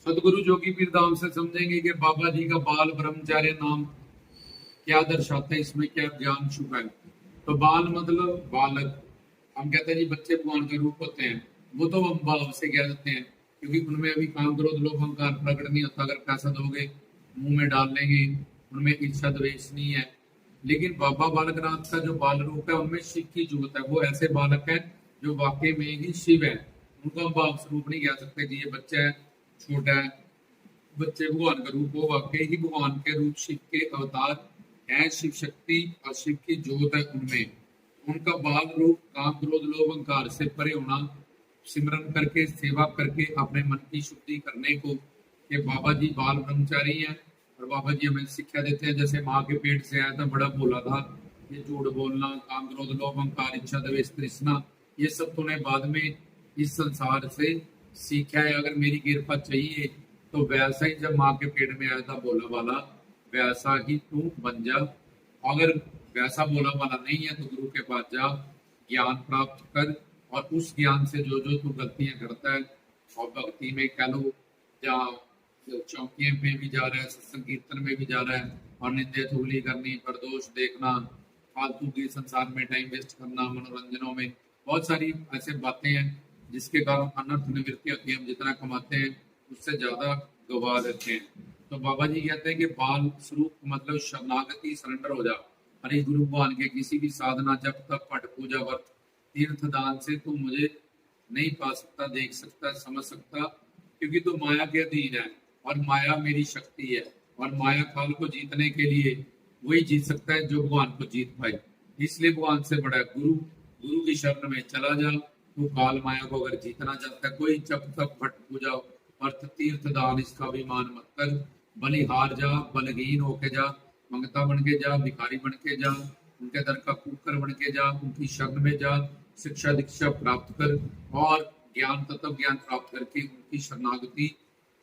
सदगुरु जोगी पीर धाम से समझेंगे कि बाबा जी का बाल ब्रह्मचार्य नाम क्या दर्शाता है, इसमें क्या ज्ञान छुपा है। तो बाल मतलब बालक। हम कहते हैं जी बच्चे भगवान के रूप होते हैं, वो तो हम भाव से कह देते हैं क्योंकि उनमें अभी काम क्रोध लोभ अहंकार प्रकट नहीं होता। अगर पैसा दोगे मुंह में डाल लेंगे, उनमें ईर्ष्या द्वेष नहीं है। लेकिन बाबा बालक नाथ का जो बाल रूप है उनमें शिव की जरूरत है। वो ऐसे बालक है जो वाकई में ही शिव है। उनको हम भाव स्वरूप नहीं कह सकते जी ये बच्चा है, छोटा है। बच्चे भगवान का रूप हो, वाकई ही भगवान के रूप शिव के अवतार है। शिव शक्ति और शिव की जोत है उनमें। उनका बाल रूप काम क्रोध लोभ अहंकार से परे होना, सिमरन करके सेवा करके अपने मन की शुद्धि करने को। ये बाबा जी बाल ब्रह्मचारी हैं और बाबा जी हमें शिक्षा देते हैं। जैसे माँ के पेट से आया था, बड़ा भोला था, ये झूठ बोलना, काम क्रोध लोभ अहंकार इच्छा द्वेष तृष्णा, ये सब तूने बाद में इस संसार से सीखा है। अगर मेरी कृपा चाहिए तो वैसा ही जब माँ के पेट में आया था भोला वाला, वैसा ही तू बन जा। अगर वैसा भोला वाला नहीं है तो गुरु के पास जा, ज्ञान प्राप्त कर और उस ज्ञान से जो जो तू गलतियां करता है और भक्ति में कह लो जहाँ चौकियों पे भी जा रहा है, सत्संग कीर्तन में भी जा रहा है और निंदे चुगली करनी, परदोष देखना, फालतू की संसार में टाइम वेस्ट करना, मनोरंजनों में बहुत सारी ऐसे बातें हैं जिसके कारण अनर्थ निवृत्ति होती है। हम जितना कमाते हैं उससे ज्यादा गवा देते हैं। तो बाबा जी कहते हैं कि बाल स्वरूप मतलब शरणागति, सरेंडर हो जा हरि गुरु भगवान के। किसी भी साधना जब तक पठ पूजा व्रत तीर्थ दान से तू मुझे नहीं पा सकता, देख सकता, समझ सकता, क्योंकि तू माया के अधीन है और माया मेरी शक्ति है। और माया काल को जीतने के लिए वही जीत सकता है जो भगवान को जीत पाए। इसलिए भगवान से बड़ा गुरु, गुरु की शरण में चला जा। तू काल माया को अगर जीतना चाहता है, कोई जब तक पठ पूजा अर्थ तीर्थ दान इसका अभिमान मत कर। बलिहार जा, बलहीन होके जा, मंगता बन के जा, भिखारी बन के जा, उनके दर का कुकर बन के जा, उनकी शरण में जा, शिक्षा दीक्षा प्राप्त कर और ज्ञान तत्व ज्ञान प्राप्त करके उनकी शरणागति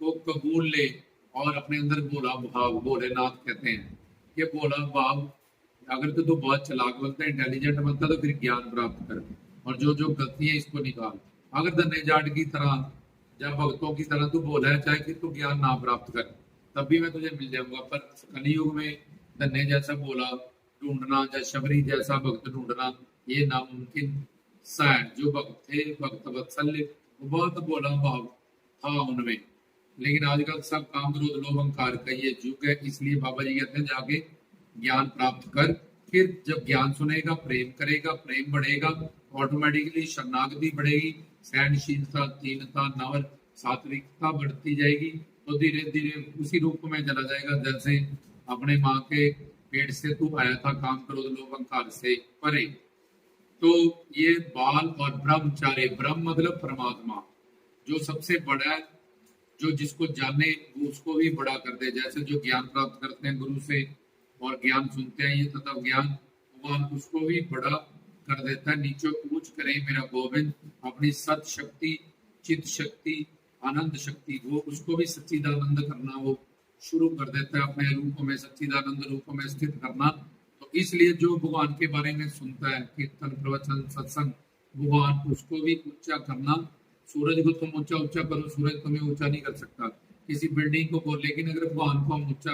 को कबूल ले और अपने अंदर भोला भाव, भोलेनाथ कहते हैं ये भोला भाव। अगर तो बहुत चलाक बनता है, इंटेलिजेंट बनता तो फिर ज्ञान प्राप्त कर और जो जो गलती है इसको निकाल। अगर धन्य जाट की तरह या भक्तों की तरह तू बोला है, चाहे कि तू ज्ञान ना प्राप्त कर तब भी मैं तुझे मिल जाऊंगा। पर कलियुग में धन्य जैसा बोला ढूंढना या शबरी जैसा भक्त ढूंढना ये नामुमकिन सा है। जो भक्त थे, भक्त वत्सल्य, वो बहुत बोला भाव था उनमें। लेकिन आजकल सब काम क्रोध लोभ अहंकार का ये युग है। इसलिए बाबा जी कहते हैं जाके ज्ञान प्राप्त कर। फिर जब ज्ञान सुनेगा, प्रेम करेगा, प्रेम बढ़ेगा, ऑटोमेटिकली शरणागति बढ़ेगी, सहनशीलता, दीनता, नम्र, सात्विकता बढ़ती जाएगी। तो धीरे धीरे उसी रूप में चला जाएगा जैसे अपने माँ के पेट से तू आया था, काम क्रोध लोभ अहंकार से परे। तो ये बाल और ब्रह्मचार्य, ब्रह्म मतलब परमात्मा, जो सबसे बड़ा है, जो जिसको जाने वो उसको भी बड़ा कर दे। जैसे जो ज्ञान प्राप्त करते हैं गुरु से और ज्ञान सुनते हैं ये तत्व ज्ञान, भगवान उसको भी बड़ा कर देता है। नीचे ऊंच करे मेरा गोविंद, अपनी सत शक्ति, चित शक्ति, आनंद शक्ति, वो उसको भी सच्चिदानंद करना वो शुरू कर देता है, अपने रूप में सच्चिदानंद रूप में स्थित करना। तो इसलिए जो भगवान के बारे में सुनता है, कीर्तन प्रवचन सत्संग, भगवान उसको भी ऊंचा करना। सूरज को तुम ऊंचा ऊंचा करो, सूरज तुम्हें ऊंचा नहीं कर सकता, किसी बिल्डिंग को बोल। लेकिन अगर भगवान को हम ऊंचा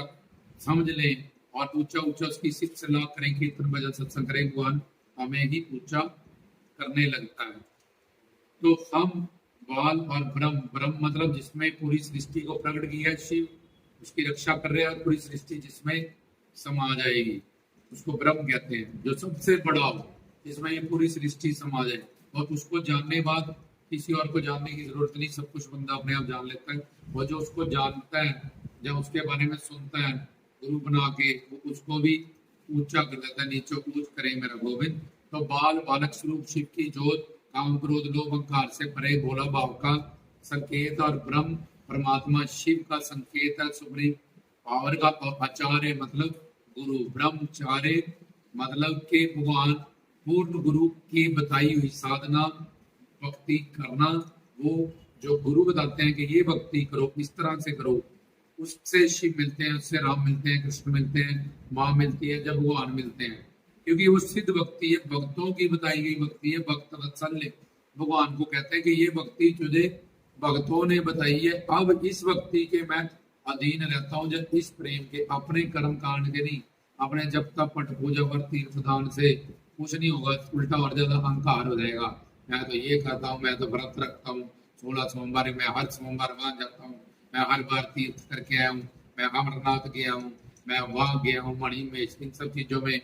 समझ लें और ऊंचा ऊंचा उसकी सिर्फ सलाह करें, कीर्तन भजन सत्संग करें, भगवान हमें ही ऊंचा करने लगता है। तो हम बाल और ब्रह्म, ब्रह्म मतलब जिसमें पूरी सृष्टि को प्रकट किया है शिव, उसकी रक्षा कर रहे हैं और पूरी सृष्टि जिसमें समा जाएगी उसको ब्रह्म कहते हैं। जो सबसे बड़ा हो, जिसमें ये पूरी सृष्टि समा जाए और उसको जानने बाद किसी और को जानने की जरूरत नहीं, सब कुछ बंदा अपने आप जान लेता है। और जो उसको जानता है, जब उसके बारे में सुनता है गुरु बना के, वो उसको भी ऊंचा कर देता है। नीचे ऊंच करे मेरा गोविंद। तो बाल बालक स्वरूप शिव की जोत, काम क्रोध लोभ अहंकार से परे भोला भाव का संकेत और ब्रह्म परमात्मा शिव का संकेत है। सुप्रीम पावर का। और आचार्य मतलब गुरु, ब्रह्मचार्य मतलब के भगवान पूर्ण गुरु की बताई हुई साधना भक्ति करना। वो जो गुरु बताते हैं कि ये भक्ति करो, इस तरह से करो, उससे शिव मिलते हैं, उससे राम मिलते हैं, कृष्ण मिलते हैं, माँ मिलती है, जब भगवान मिलते हैं। क्योंकि वो सिद्ध भक्ति है, भक्तों की बताई गई भक्ति है। भक्त वत्सल्य भगवान को कहते हैं कि ये भक्ति तुझे भक्तों ने बताई है। अब इस भक्ति के मैं अधीन रहता हूँ, जब इस प्रेम के अपने कर्म कांड के नहीं, अपने जब तक पट पूजा और तीर्थ दान से कुछ नहीं होगा, उल्टा और ज्यादा अहंकार हो जाएगा। मैं तो ये करता हूँ, मैं तो व्रत रखता हूँ, 16 सोमवार मैं हर सोमवार वहां जाता हूँ, मैं हर बार तीर्थ करके आया हूँ, मैं अमरनाथ गया हूँ, मैं वहां गया हूँ, मणिमहेश, इन सब चीजों में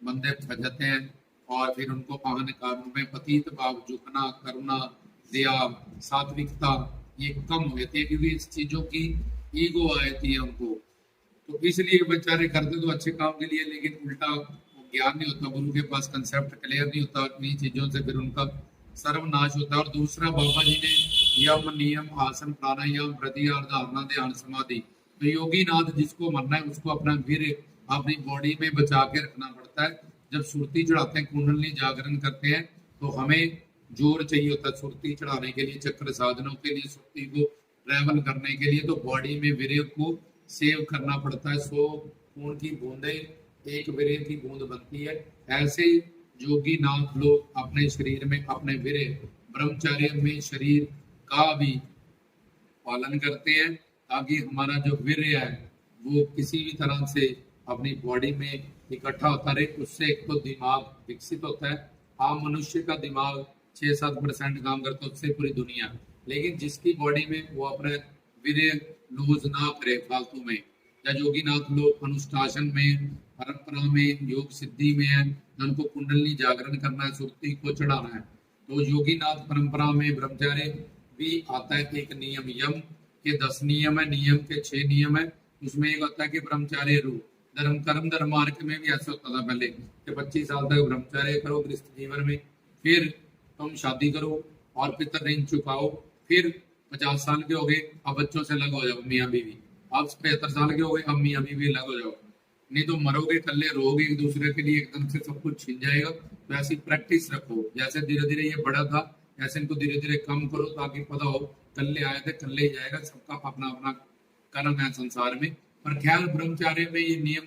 बंदे फंस जाते हैं। और फिर उनको अहंकार में पतित भाव, झुकना, करुणा, दया, सात्विकता ये कम हो जाती है, क्योंकि इस चीजों की ईगो आ जाती है उनको। तो इसलिए बेचारे करते तो अच्छे काम के लिए, लेकिन उल्टा ज्ञान नहीं होता, गुरु के पास कंसेप्ट क्लियर नहीं होता, इन्हीं चीजों से फिर उनका सर्वनाश होता है। और दूसरा, बाबा जी ने यम, नियम, आसन, प्राणायाम, प्रत्याहार, धारणा, ध्यान, समाधि, तो योगी नाथ जिसको मरना है उसको अपना वीर अपनी बॉडी में बचा के रखना पड़ता है। जब सुरती चढ़ाते हैं, कुंडली जागरण करते हैं, तो हमें जोर चाहिए होता है सुरती चढ़ाने के लिए, चक्र साधनों के लिए, सुरती को ट्रैवल करने के लिए, तो बॉडी में वीर्य को सेव करना पड़ता है। 100 खून की बूंदे एक वीर्य की बूंद बनती है। ऐसे योगी नाथ लोग अपने शरीर में अपने वीर्य ब्रह्मचर्य में शरीर का भी पालन करते हैं, ताकि हमारा जो वीर्य है वो किसी भी तरह से अपनी बॉडी में इकट्ठा होता रहे। उससे एक तो दिमाग विकसित होता है। आम मनुष्य का दिमाग 6-7% काम करता है, उससे पूरी दुनिया। लेकिन जिसकी बॉडी में वो अपने वीर्य लूज ना करे फालतू में, या योगीनाथ लोग अनुष्ठान में, परंपरा में, योग सिद्धि में है, उनको कुंडली जागरण करना है, सुरती को चढ़ाना है, तो योगीनाथ परंपरा में ब्रह्मचर्य भी आता है। एक नियम, यम के 10 नियम है, नियम के 6 नियम है। उसमें एक होता है कि ब्रह्मचर्य रूप धर्म, कर्म धर्म मार्ग में भी ऐसा होता था पहले कि 25 साल तक ब्रह्मचर्य करो गृहस्थ जीवन में, फिर तुम शादी करो और पितर ऋण चुकाओ, फिर 50 साल के हो गए, अब बच्चों से अलग हो जाओ मियाँ बीवी, अब 75 साल के हो गए, अब मियाँ बीवी अलग हो जाओ, नहीं तो मरोगे कल्ले, रोगे एक दूसरे के लिए, एकदम से सब कुछ छिन जाएगा। तो ऐसी प्रैक्टिस रखो, जैसे धीरे धीरे ये बड़ा था ऐसे इनको धीरे धीरे कम करो, ताकि पता हो कल्ले आए थे कल्ले ही जाएगा, सबका अपना अपना कर्म है संसार में। पर ख्याल ब्रह्मचार्य में ये नियम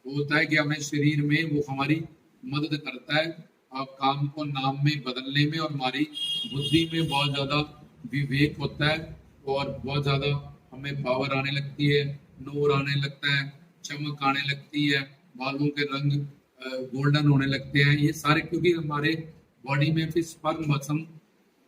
होता है कि हमें शरीर में वो हमारी मदद करता है और काम को नाम में बदलने में, और हमारी बुद्धि में बहुत ज्यादा विवेक होता है, और बहुत ज्यादा हमें पावर आने लगती है, नूर आने लगता है, चमक आने लगती है, बालों के रंग गोल्डन होने लगते हैं। ये सारे क्योंकि हमारे बॉडी में फिर स्पर्म वसम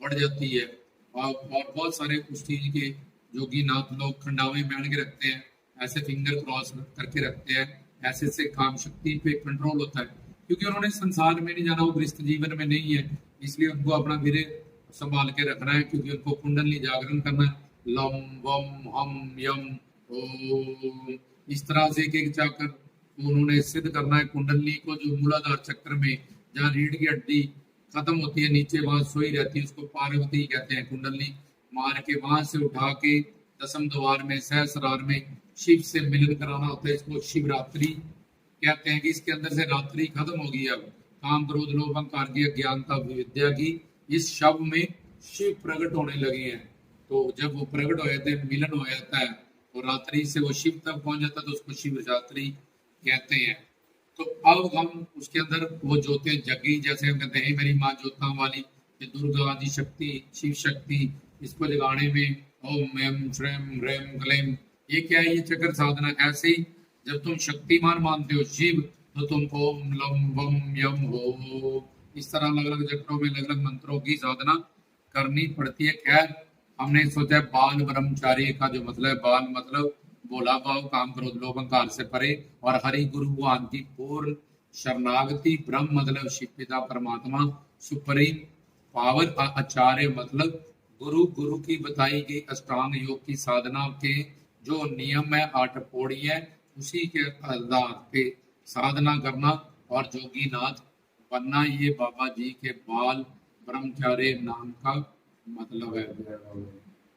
बढ़ जाती है। और बहुत सारे उस चीज के योगी नाथ लोग खंडावे पहन के रखते हैं, ऐसे फिंगर क्रॉस करके रखते हैं, ऐसे से काम शक्ति पे कंट्रोल होता है, क्योंकि उन्होंने संसार में नहीं जाना, वो गृहस्थ जीवन में नहीं है, इसलिए उनको अपना वीर्य संभाल के रखना है, क्योंकि उनको कुंडली जागरण करना है। लम वम हम यम ओम, इस तरह से एक एक जाकर उन्होंने सिद्ध करना है कुंडली को, जो मूलाधार चक्र में जहाँ रीढ़ की हड्डी खत्म होती है, नीचे वहां सोई रहती है, उसको पार्वती कहते हैं। कुंडली मार के वहां से उठा के दसम द्वार में, सहस्रार में शिव से मिलन कराना होता है। इसको शिवरात्रि कहते हैं कि इसके अंदर से रात्रि खत्म होगी। अब काम, क्रोध, लोभ, अहंकार की, अज्ञानता, विद्या की, इस शव में शिव प्रकट होने लगे हैं। तो जब वो प्रकट हो जाते हैं, मिलन हो जाता है, तो रात्रि से वो शिव तक पहुंच जाता है, तो उसको शिवरात्रि कहते हैं। तो अब हम उसके अंदर वो ज्योति जगी, जैसे हम कहते हैं मेरी माँ ज्योता वाली, ये दुर्गा आदि शक्ति, शिव शक्ति, इसको जगाने में ओम एम श्रेम रेम क्लेम, ये क्या है, ये चक्र साधना। ऐसे ही जब तुम शक्तिमान मानते हो शिव, तो तुम ओम लम वम यम हो, इस तरह अलग अलग चक्रों में अलग अलग मंत्रों की साधना करनी पड़ती है। खैर, हमने सोचा बाल ब्रह्मचारी का जो मतलब है, बाल मतलब बोला भाव, काम, क्रोध, लोभ, अहंकार से परे, और हरि गुरु भगवान की पूर्ण शरणागति। ब्रह्म मतलब शिव पिता परमात्मा सुप्रीम पावर। आचार्य मतलब गुरु, गुरु की बताई गई अष्टांग योग की साधना के जो नियम है, 8 पौड़ी है, उसी के आधार पे साधना करना और जोगीनाथ बनना, ये बाबा जी के बाल ब्रह्मचार्य नाम का मतलब है।